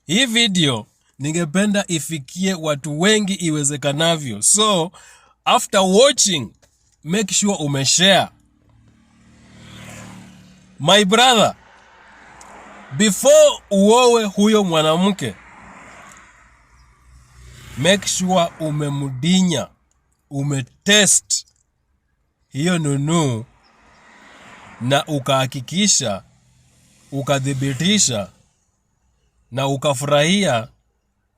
Hii video ningependa ifikie watu wengi iwezekanavyo. So, after watching, make sure umeshare. My brother, before uowe huyo mwanamke, make sure umemudinya, umetest hiyo nunu na ukahakikisha, ukadhibitisha na ukafurahia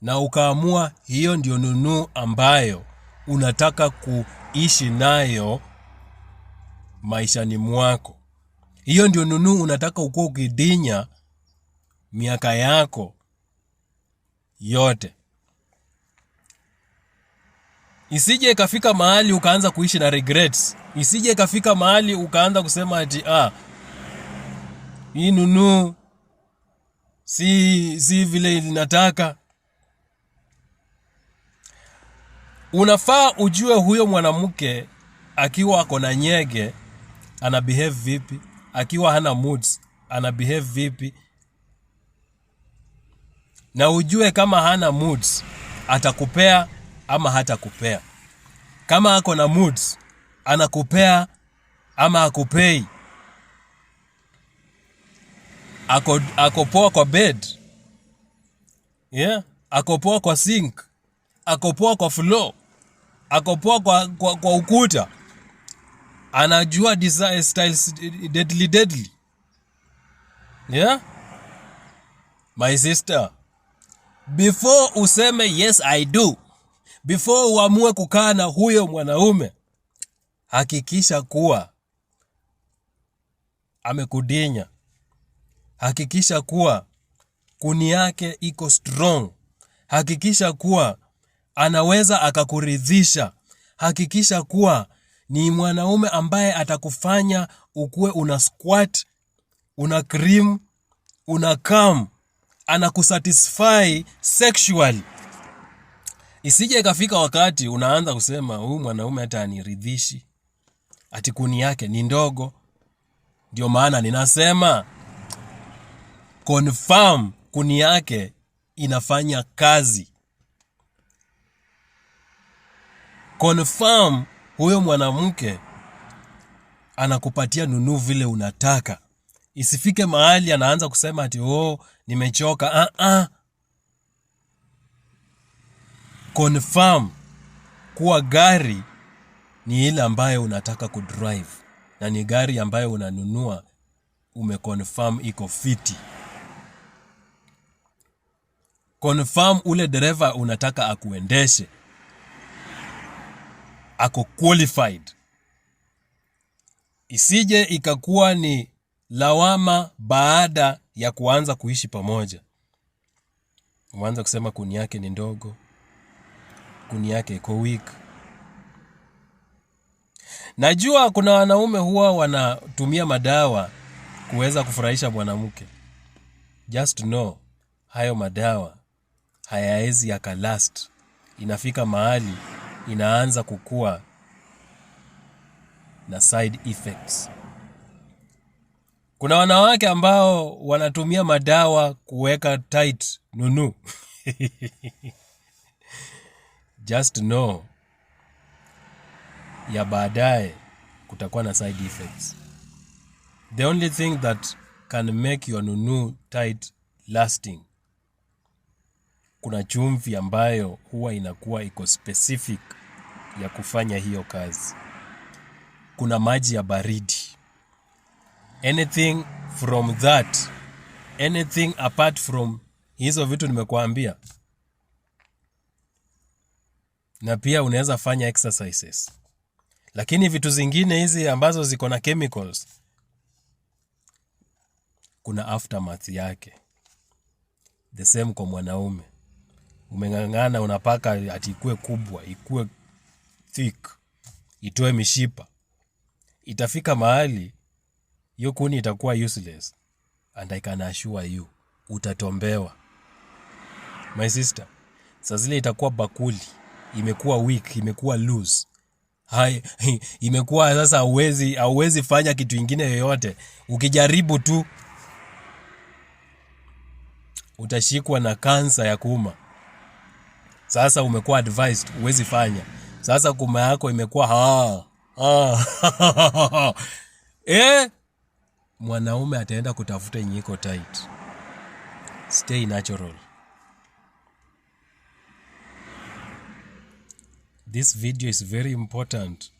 na ukaamua hiyo ndio nunu ambayo unataka kuishi nayo maishani mwako. Hiyo ndio nunu unataka ukue ukidinya miaka yako yote. Isije ikafika mahali ukaanza kuishi na regrets. Isije ikafika mahali ukaanza kusema ati hii nunu si vile inataka. Unafaa ujue huyo mwanamke akiwa ako na nyege ana behave vipi, akiwa hana moods ana behave vipi, na ujue kama hana moods atakupea ama hatakupea. Kama ako na moods anakupea ama hakupei. Ako poa kwa bed, ako poa kwa sink, ako poa kwa floor, ako poa kwa ukuta. Anajua design styles deadly. My sister, before useme yes I do, before uamue kukaa na huyo mwanaume, hakikisha kuwa amekudinya. Hakikisha kuwa kuni yake iko strong. Hakikisha kuwa anaweza akakuridhisha. Hakikisha kuwa ni mwanaume ambaye atakufanya ukue una squat, una cream, una come, anakusatisfy sexually. Isije ikafika wakati unaanza kusema huyu mwanaume hata aniridhishi, ati kuni yake ni ndogo. Ndio maana ninasema confirm kuni yake inafanya kazi. Confirm huyo mwanamke anakupatia nunu vile unataka. Isifike mahali anaanza kusema ati nimechoka. Confirm kuwa gari ni ile ambayo unataka kudrive, na ni gari ambayo unanunua umeconfirm iko fiti. Confirm ule dereva unataka akuendeshe ako qualified. Isije ikakuwa ni lawama baada ya kuanza kuishi pamoja. Uanza kusema kuni yake ni ndogo, kuni yake iko weak. Najua kuna wanaume huwa wanatumia madawa kuweza kufurahisha mwanamke. Just know, hayo madawa hayaezi yakalast. Inafika mahali inaanza kukua na side effects. Kuna wanawake ambao wanatumia madawa kuweka tight nunu. Just know, ya baadaye kutakuwa na side effects. The only thing that can make your nunu tight lasting, kuna chumvi ambayo huwa inakuwa iko specific ya kufanya hiyo kazi. Kuna maji ya baridi. Anything from that, anything apart from hizo vitu nimekuambia. Na pia unaweza fanya exercises. Lakini vitu zingine hizi ambazo ziko na chemicals, kuna aftermath yake. The same kwa mwanaume. Umeng'ang'ana unapaka ati ikue kubwa, ikue thick, itoe mishipa. Itafika mahali hiyo kuni itakuwa useless, and I can assure you utatombewa. My sister, saa zile itakuwa bakuli, imekuwa weak, imekuwa loose. Imekuwa sasa hauwezi fanya kitu ingine yoyote. Ukijaribu tu utashikwa na kansa ya kuma. Sasa umekuwa advised uwezi fanya. Sasa kuma yako imekuwa mwanaume ataenda kutafuta yenye iko tight. Stay natural. This video is very important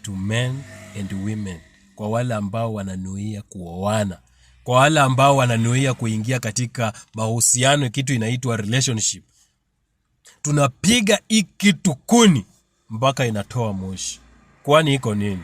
to men and women. Kwa wale ambao wananuia kuoana, kwa wale ambao wananuia kuingia katika mahusiano, kitu inaitwa relationship. Tunapiga hii kitu kuni mpaka inatoa moshi. Kwani iko nini?